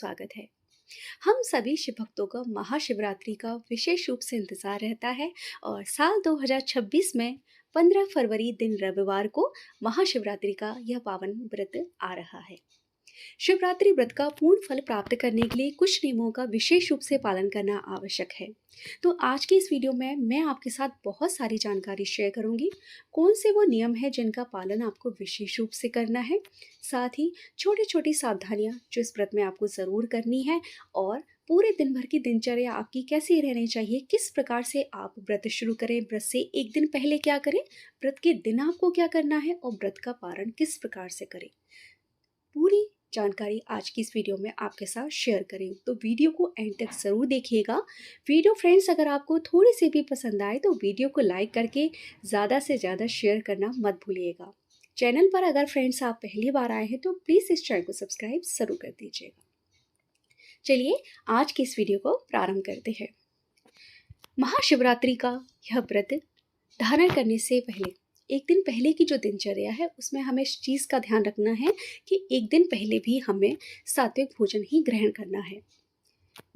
स्वागत है। हम सभी शिव भक्तों का महाशिवरात्रि का विशेष रूप से इंतजार रहता है और साल 2026 में 15 फरवरी दिन रविवार को महाशिवरात्रि का यह पावन व्रत आ रहा है। शिवरात्रि व्रत का पूर्ण फल प्राप्त करने के लिए कुछ नियमों का विशेष रूप से पालन करना आवश्यक है। तो आज की इस वीडियो में मैं आपके साथ बहुत सारी जानकारी शेयर करूंगी। कौन से वो नियम है जिनका पालन आपको विशेष रूप से करना है, साथ ही छोटी छोटी सावधानियां जो इस व्रत में आपको ज़रूर करनी है, और पूरे दिन भर की दिनचर्या आपकी कैसी रहनी चाहिए, किस प्रकार से आप व्रत शुरू करें, व्रत से एक दिन पहले क्या करें, व्रत के दिन आपको क्या करना है और व्रत का पारण किस प्रकार से करें। पूरी जानकारी आज की इस वीडियो में आपके साथ शेयर करें, तो वीडियो को एंड तक ज़रूर देखिएगा। वीडियो फ्रेंड्स अगर आपको थोड़ी सी भी पसंद आए तो वीडियो को लाइक करके ज़्यादा से ज़्यादा शेयर करना मत भूलिएगा। चैनल पर अगर फ्रेंड्स आप पहली बार आए हैं तो प्लीज़ इस चैनल को सब्सक्राइब ज़रूर कर दीजिएगा। चलिए आज की इस वीडियो को प्रारंभ करते हैं। महाशिवरात्रि का यह व्रत धारण करने से पहले एक दिन पहले की जो दिनचर्या है उसमें हमें इस चीज़ का ध्यान रखना है कि एक दिन पहले भी हमें सात्विक भोजन ही ग्रहण करना है।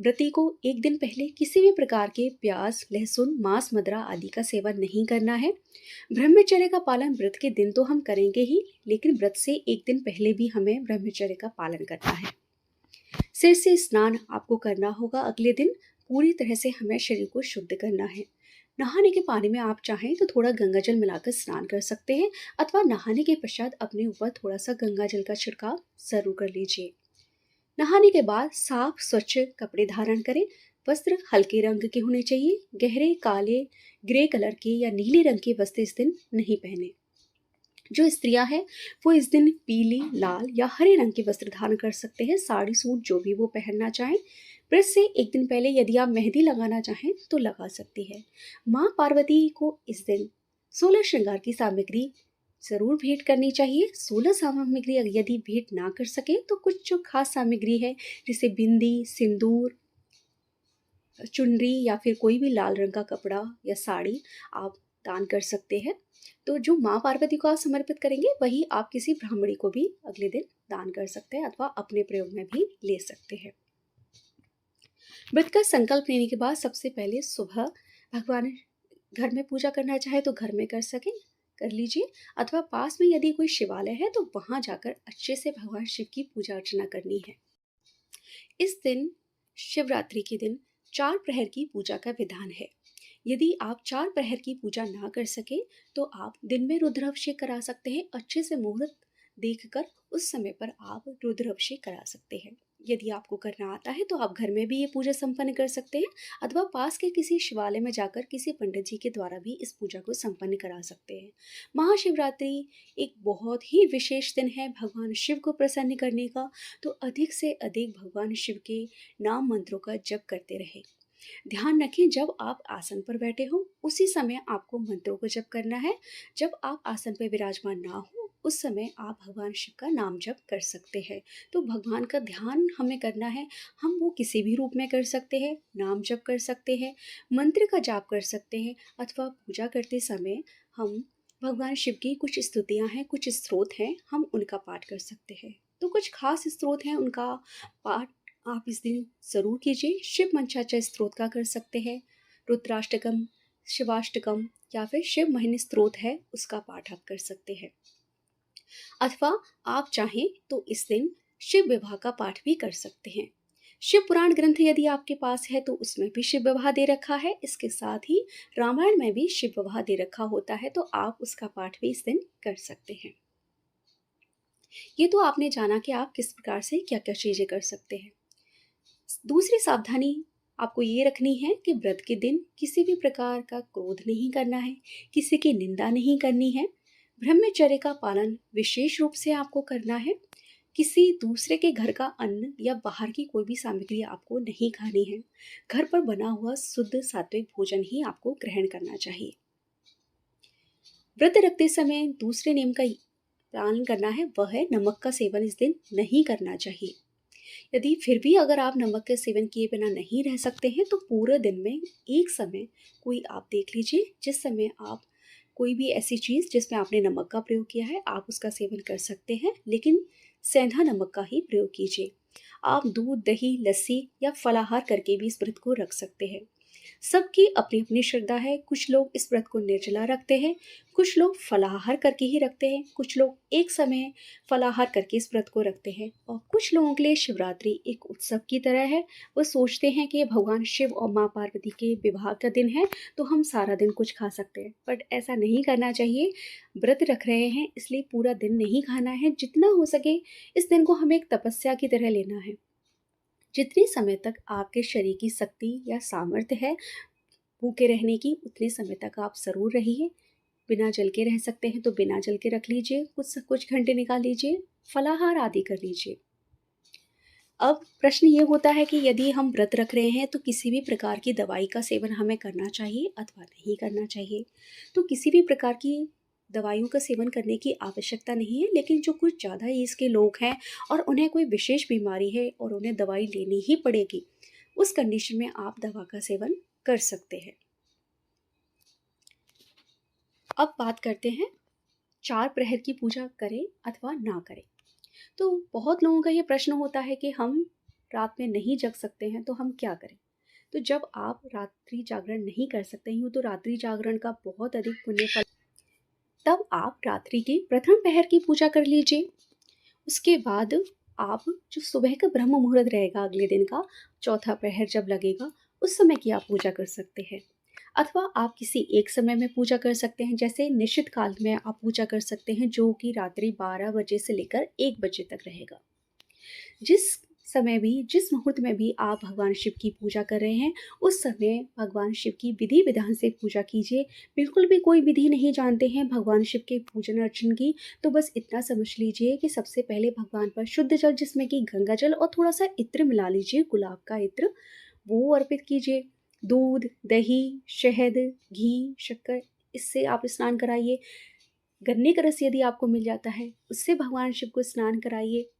व्रती को एक दिन पहले किसी भी प्रकार के प्याज, लहसुन, मांस, मदिरा आदि का सेवन नहीं करना है। ब्रह्मचर्य का पालन व्रत के दिन तो हम करेंगे ही, लेकिन व्रत से एक दिन पहले भी हमें ब्रह्मचर्य का पालन करना है। सिर से स्नान आपको करना होगा। अगले दिन पूरी तरह से हमें शरीर को शुद्ध करना है। नहाने के पानी में आप चाहें तो थोड़ा गंगा जल मिलाकर स्नान कर सकते हैं, अथवा नहाने के पश्चात अपने ऊपर थोड़ा सा गंगा जल का छिड़काव जरूर कर लीजिए। नहाने के बाद साफ स्वच्छ कपड़े धारण करें। वस्त्र हल्के रंग के होने चाहिए। गहरे काले, ग्रे कलर के या नीले रंग के वस्त्र इस दिन नहीं पहने। जो स्त्रियां हैं वो इस दिन पीली, लाल या हरे रंग के वस्त्र धारण कर सकते हैं। साड़ी, सूट जो भी वो पहनना चाहें। व्रत से एक दिन पहले यदि आप मेहंदी लगाना चाहें तो लगा सकती है। माँ पार्वती को इस दिन 16 श्रृंगार की सामग्री जरूर भेंट करनी चाहिए। 16 सामग्री यदि भेंट ना कर सके तो कुछ जो खास सामग्री है जैसे बिंदी, सिंदूर, चुनरी या फिर कोई भी लाल रंग का कपड़ा या साड़ी आप दान कर सकते हैं। तो जो माँ पार्वती को आप समर्पित करेंगे वही आप किसी ब्राह्मणी को भी अगले दिन दान कर सकते हैं अथवा अपने प्रयोग में भी ले सकते हैं। व्रत का संकल्प लेने के बाद सबसे पहले सुबह भगवान घर में पूजा करना चाहे तो घर में कर लीजिए, अथवा पास में यदि कोई शिवालय है तो वहां जाकर अच्छे से भगवान शिव की पूजा अर्चना करनी है। इस दिन शिवरात्रि के दिन 4 प्रहर की पूजा का विधान है। यदि आप 4 प्रहर की पूजा ना कर सके तो आप दिन में रुद्राभिषेक करा सकते हैं। अच्छे से मुहूर्त देखकर उस समय पर आप रुद्राभिषेक करा सकते हैं। यदि आपको करना आता है तो आप घर में भी ये पूजा संपन्न कर सकते हैं, अथवा पास के किसी शिवालय में जाकर किसी पंडित जी के द्वारा भी इस पूजा को संपन्न करा सकते हैं। महाशिवरात्रि एक बहुत ही विशेष दिन है भगवान शिव को प्रसन्न करने का, तो अधिक से अधिक भगवान शिव के नाम मंत्रों का जप करते रहें। ध्यान रखें जब आप आसन पर बैठे हो उसी समय आपको मंत्रों को जप करना है। जब आप आसन पर विराजमान ना हो उस समय आप भगवान शिव का नाम जप कर सकते हैं। तो भगवान का ध्यान हमें करना है। हम वो किसी भी रूप में कर सकते हैं, नाम जप कर सकते हैं, मंत्र का जाप कर सकते हैं, अथवा पूजा करते समय हम भगवान शिव की कुछ स्तुतियाँ हैं, कुछ स्तोत्र हैं, हम उनका पाठ कर सकते हैं। तो कुछ खास स्तोत्र हैं, उनका पाठ आप इस दिन ज़रूर कीजिए। शिव मंचाचर स्तोत्र का कर सकते हैं, रुद्राष्टकम, शिवाष्टकम या फिर शिव महिनी स्तोत्र है उसका पाठ आप कर सकते हैं। अथवा आप चाहें तो इस दिन शिव विवाह का पाठ भी कर सकते हैं। शिव पुराण ग्रंथ यदि आपके पास है तो उसमें भी शिव विवाह दे रखा है। इसके साथ ही रामायण में भी शिव विवाह दे रखा होता है, तो आप उसका पाठ भी इस दिन कर सकते हैं। ये तो आपने जाना कि आप किस प्रकार से क्या क्या चीज़ें कर सकते हैं। दूसरी सावधानी आपको ये रखनी है कि व्रत के दिन किसी भी प्रकार का क्रोध नहीं करना है, किसी की निंदा नहीं करनी है। ब्रह्मचर्य का पालन विशेष रूप से आपको करना है। किसी दूसरे के घर का अन्न या बाहर की कोई भी सामग्री आपको नहीं खानी है। घर पर बना हुआ शुद्ध सात्विक भोजन ही आपको ग्रहण करना चाहिए। व्रत रखते समय दूसरे नियम का पालन करना है, वह है नमक का सेवन इस दिन नहीं करना चाहिए। यदि फिर भी अगर आप नमक के सेवन किए बिना नहीं रह सकते हैं तो पूरे दिन में एक समय कोई आप देख लीजिए जिस समय आप कोई भी ऐसी चीज़ जिसमें आपने नमक का प्रयोग किया है आप उसका सेवन कर सकते हैं, लेकिन सेंधा नमक का ही प्रयोग कीजिए। आप दूध, दही, लस्सी या फलाहार करके भी इस व्रत को रख सकते हैं। सबकी अपनी अपनी श्रद्धा है। कुछ लोग इस व्रत को निर्जला रखते हैं, कुछ लोग फलाहार करके ही रखते हैं, कुछ लोग एक समय फलाहार करके इस व्रत को रखते हैं, और कुछ लोगों के लिए शिवरात्रि एक उत्सव की तरह है। वो सोचते हैं कि भगवान शिव और माँ पार्वती के विवाह का दिन है, तो हम सारा दिन कुछ खा सकते हैं। बट ऐसा नहीं करना चाहिए। व्रत रख रहे हैं इसलिए पूरा दिन नहीं खाना है। जितना हो सके इस दिन को हमें एक तपस्या की तरह लेना है। जितने समय तक आपके शरीर की शक्ति या सामर्थ्य है भूखे रहने की, उतने समय तक आप ज़रूर रहिए। बिना जल के रह सकते हैं तो बिना जल के रख लीजिए, कुछ कुछ घंटे निकाल लीजिए, फलाहार आदि कर लीजिए। अब प्रश्न ये होता है कि यदि हम व्रत रख रहे हैं तो किसी भी प्रकार की दवाई का सेवन हमें करना चाहिए अथवा नहीं करना चाहिए। तो किसी भी प्रकार की दवाइयों का सेवन करने की आवश्यकता नहीं है, लेकिन जो कुछ ज़्यादा एज के लोग हैं और उन्हें कोई विशेष बीमारी है और उन्हें दवाई लेनी ही पड़ेगी, उस कंडीशन में आप दवा का सेवन कर सकते हैं। अब बात करते हैं चार प्रहर की पूजा करें अथवा ना करें। तो बहुत लोगों का ये प्रश्न होता है कि हम रात में नहीं जग सकते हैं तो हम क्या करें। तो जब आप रात्रि जागरण नहीं कर सकते यूँ तो रात्रि जागरण का बहुत अधिक पुण्य फल, तब आप रात्रि के प्रथम पहर की पूजा कर लीजिए। उसके बाद आप जो सुबह का ब्रह्म मुहूर्त रहेगा अगले दिन का चौथा पहर जब लगेगा, उस समय की आप पूजा कर सकते हैं। अथवा आप किसी एक समय में पूजा कर सकते हैं, जैसे निश्चित काल में आप पूजा कर सकते हैं जो कि रात्रि 12 बजे से लेकर 1 बजे तक रहेगा। जिस समय भी, जिस मुहूर्त में भी आप भगवान शिव की पूजा कर रहे हैं, उस समय भगवान शिव की विधि विधान से पूजा कीजिए। बिल्कुल भी कोई विधि नहीं जानते हैं भगवान शिव के पूजन अर्चन की, तो बस इतना समझ लीजिए कि सबसे पहले भगवान पर शुद्ध जल, जिसमें कि गंगा जल और थोड़ा सा इत्र मिला लीजिए, गुलाब का इत्र, वो अर्पित कीजिए। दूध, दही, शहद, घी, शक्कर, इससे आप स्नान कराइए। गन्ने का रस यदि आपको मिल जाता है, उससे भगवान शिव को स्नान कराइए।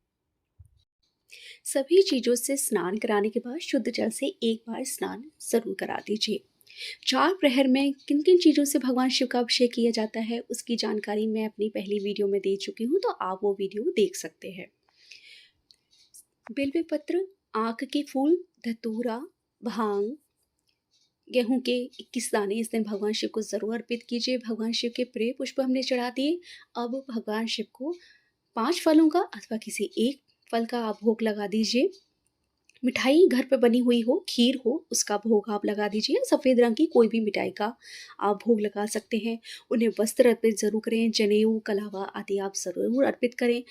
सभी चीज़ों से स्नान कराने के बाद शुद्ध जल से एक बार स्नान ज़रूर करा दीजिए। चार प्रहर में किन किन चीज़ों से भगवान शिव का अभिषेक किया जाता है, उसकी जानकारी मैं अपनी पहली वीडियो में दे चुकी हूँ, तो आप वो वीडियो देख सकते हैं। बिल्व पत्र, आँख के फूल, धतूरा, भांग, गेहूं के 21 दाने इस दिन भगवान शिव को ज़रूर अर्पित कीजिए। भगवान शिव के प्रिय पुष्प हमने चढ़ा दिए। अब भगवान शिव को 5 फलों का अथवा किसी एक फल का आप भोग लगा दीजिए। मिठाई घर पे बनी हुई हो, खीर हो, उसका भोग आप लगा दीजिए। सफ़ेद रंग की कोई भी मिठाई का आप भोग लगा सकते हैं। उन्हें वस्त्र अर्पित ज़रूर करें, जनेऊ, कलावा आदि आप ज़रूर अर्पित करें।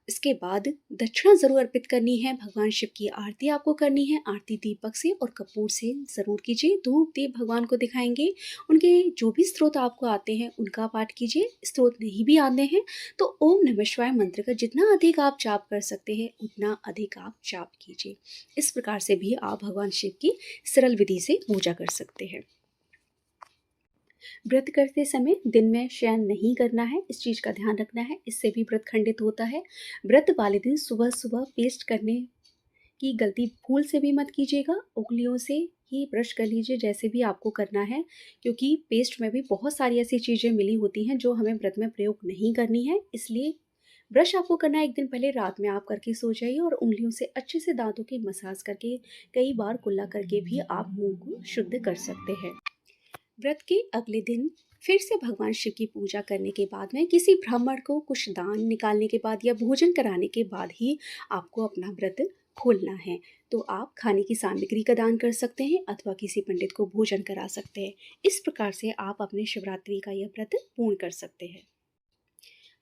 इसके बाद दक्षिणा ज़रूर अर्पित करनी है। भगवान शिव की आरती आपको करनी है। आरती दीपक से और कपूर से ज़रूर कीजिए। धूप दीप भगवान को दिखाएंगे। उनके जो भी स्त्रोत आपको आते हैं उनका पाठ कीजिए। स्त्रोत नहीं भी आते हैं तो ओम नमः शिवाय मंत्र का जितना अधिक आप जाप कर सकते हैं उतना अधिक आप जाप कीजिए। इस प्रकार से भी आप भगवान शिव की सरल विधि से पूजा कर सकते हैं। व्रत करते समय दिन में शयन नहीं करना है, इस चीज़ का ध्यान रखना है, इससे भी व्रत खंडित होता है। व्रत वाले दिन सुबह सुबह पेस्ट करने की गलती भूल से भी मत कीजिएगा। उंगलियों से ही ब्रश कर लीजिए जैसे भी आपको करना है, क्योंकि पेस्ट में भी बहुत सारी ऐसी चीज़ें मिली होती हैं जो हमें व्रत में प्रयोग नहीं करनी है। इसलिए ब्रश आपको करना है एक दिन पहले, रात में आप करके सो जाइए और उंगलियों से अच्छे से दांतों की मसाज करके कई बार कुल्ला करके भी आप मुंह को शुद्ध कर सकते हैं। व्रत के अगले दिन फिर से भगवान शिव की पूजा करने के बाद में किसी ब्राह्मण को कुछ दान निकालने के बाद या भोजन कराने के बाद ही आपको अपना व्रत खोलना है। तो आप खाने की सामग्री का दान कर सकते हैं अथवा किसी पंडित को भोजन करा सकते हैं। इस प्रकार से आप अपने शिवरात्रि का यह व्रत पूर्ण कर सकते हैं।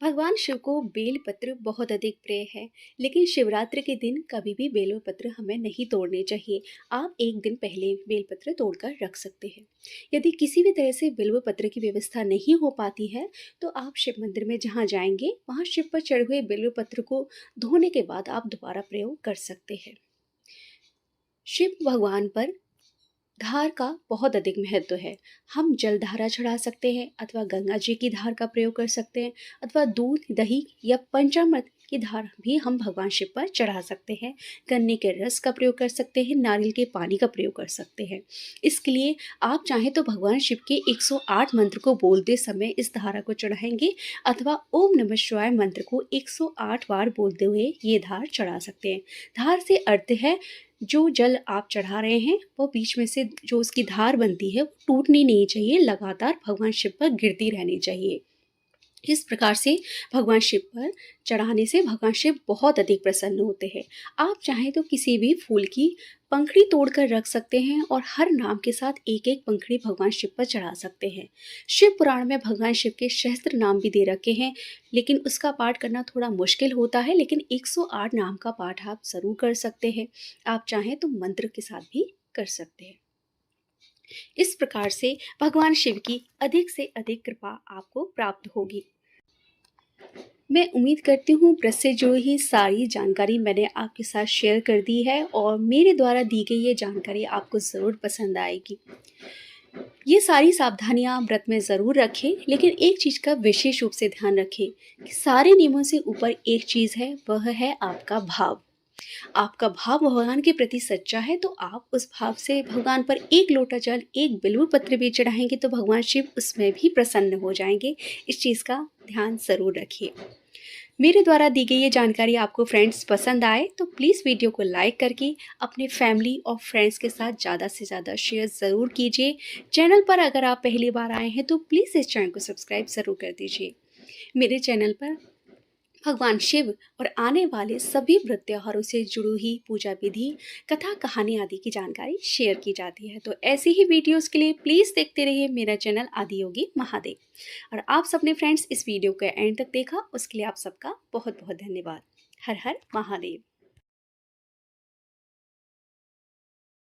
भगवान शिव को बेल पत्र बहुत अधिक प्रिय है, लेकिन शिवरात्रि के दिन कभी भी बेल पत्र हमें नहीं तोड़ने चाहिए। आप एक दिन पहले बेल पत्र तोड़कर रख सकते हैं। यदि किसी भी तरह से बेल पत्र की व्यवस्था नहीं हो पाती है तो आप शिव मंदिर में जहाँ जाएंगे वहाँ शिव पर चढ़े हुए बेल पत्र को धोने के बाद आप दोबारा प्रयोग कर सकते हैं। शिव भगवान पर धार का बहुत अधिक महत्व है। हम जल धारा चढ़ा सकते हैं अथवा गंगा जी की धार का प्रयोग कर सकते हैं अथवा दूध, दही या पंचामृत की धार भी हम भगवान शिव पर चढ़ा सकते हैं। गन्ने के रस का प्रयोग कर सकते हैं, नारियल के पानी का प्रयोग कर सकते हैं। इसके लिए आप चाहें तो भगवान शिव के 108 मंत्र को बोलते समय इस धारा को चढ़ाएंगे, अथवा ओम नमः शिवाय मंत्र को 108 बार बोलते हुए ये धार चढ़ा सकते हैं। धार से अर्थ है जो जल आप चढ़ा रहे हैं वो बीच में से जो उसकी धार बनती है वो टूटनी नहीं चाहिए, लगातार भगवान शिव पर गिरती रहनी चाहिए। इस प्रकार से भगवान शिव पर चढ़ाने से भगवान शिव बहुत अधिक प्रसन्न होते हैं। आप चाहें तो किसी भी फूल की पंखड़ी तोड़कर रख सकते हैं और हर नाम के साथ एक एक पंखड़ी भगवान शिव पर चढ़ा सकते हैं। शिव पुराण में भगवान शिव के सहस्त्र नाम भी दे रखे हैं, लेकिन उसका पाठ करना थोड़ा मुश्किल होता है, लेकिन 108 नाम का पाठ आप ज़रूर कर सकते हैं। आप चाहें तो मंत्र के साथ भी कर सकते हैं। इस प्रकार से भगवान शिव की अधिक से अधिक कृपा आपको प्राप्त होगी। मैं उम्मीद करती हूँ ब्रज से जुड़ी ही सारी जानकारी मैंने आपके साथ शेयर कर दी है और मेरे द्वारा दी गई ये जानकारी आपको ज़रूर पसंद आएगी। ये सारी सावधानियाँ व्रत में ज़रूर रखें, लेकिन एक चीज़ का विशेष रूप से ध्यान रखें कि सारे नियमों से ऊपर एक चीज़ है, वह है आपका भाव। आपका भाव भगवान के प्रति सच्चा है तो आप उस भाव से भगवान पर एक लोटा जल, एक बिल्व पत्र भी चढ़ाएंगे तो भगवान शिव उसमें भी प्रसन्न हो जाएंगे। इस चीज़ का ध्यान ज़रूर रखिए। मेरे द्वारा दी गई ये जानकारी आपको फ्रेंड्स पसंद आए तो प्लीज़ वीडियो को लाइक करके अपने फैमिली और फ्रेंड्स के साथ ज़्यादा से ज़्यादा शेयर ज़रूर कीजिए। चैनल पर अगर आप पहली बार आए हैं तो प्लीज़ इस चैनल को सब्सक्राइब ज़रूर कर दीजिए। मेरे चैनल पर भगवान शिव और आने वाले सभी व्रत त्योहारों से जुड़ी हुई पूजा विधि, कथा, कहानी आदि की जानकारी शेयर की जाती है। तो ऐसी ही वीडियोस के लिए प्लीज़ देखते रहिए मेरा चैनल आदियोगी महादेव। और आप सबने फ्रेंड्स इस वीडियो को एंड तक देखा उसके लिए आप सबका बहुत बहुत धन्यवाद। हर हर महादेव।